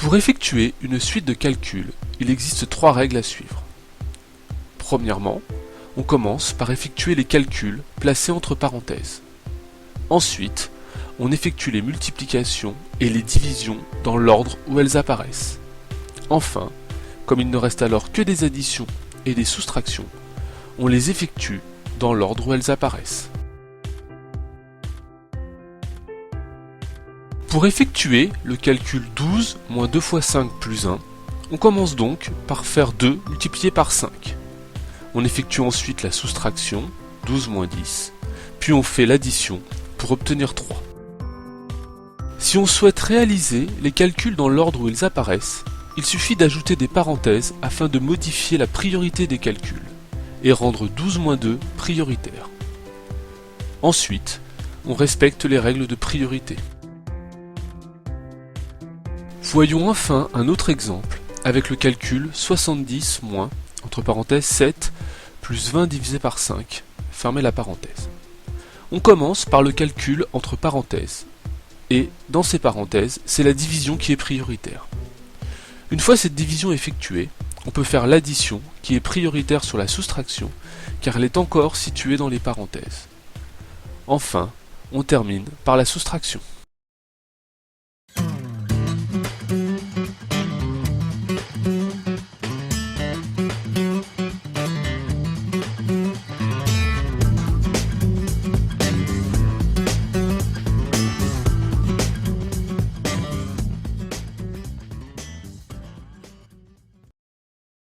Pour effectuer une suite de calculs, il existe 3 règles à suivre. Premièrement, on commence par effectuer les calculs placés entre parenthèses. Ensuite, on effectue les multiplications et les divisions dans l'ordre où elles apparaissent. Enfin, comme il ne reste alors que des additions et des soustractions, on les effectue dans l'ordre où elles apparaissent. Pour effectuer le calcul 12 moins 2 fois 5 plus 1, on commence donc par faire 2 multiplié par 5. On effectue ensuite la soustraction, 12 moins 10, puis on fait l'addition pour obtenir 3. Si on souhaite réaliser les calculs dans l'ordre où ils apparaissent, il suffit d'ajouter des parenthèses afin de modifier la priorité des calculs et rendre 12 moins 2 prioritaire. Ensuite, on respecte les règles de priorité. Voyons enfin un autre exemple avec le calcul 70 moins, entre parenthèses 7, plus 20 divisé par 5, fermez la parenthèse. On commence par le calcul entre parenthèses, et dans ces parenthèses, c'est la division qui est prioritaire. Une fois cette division effectuée, on peut faire l'addition qui est prioritaire sur la soustraction, car elle est encore située dans les parenthèses. Enfin, on termine par la soustraction.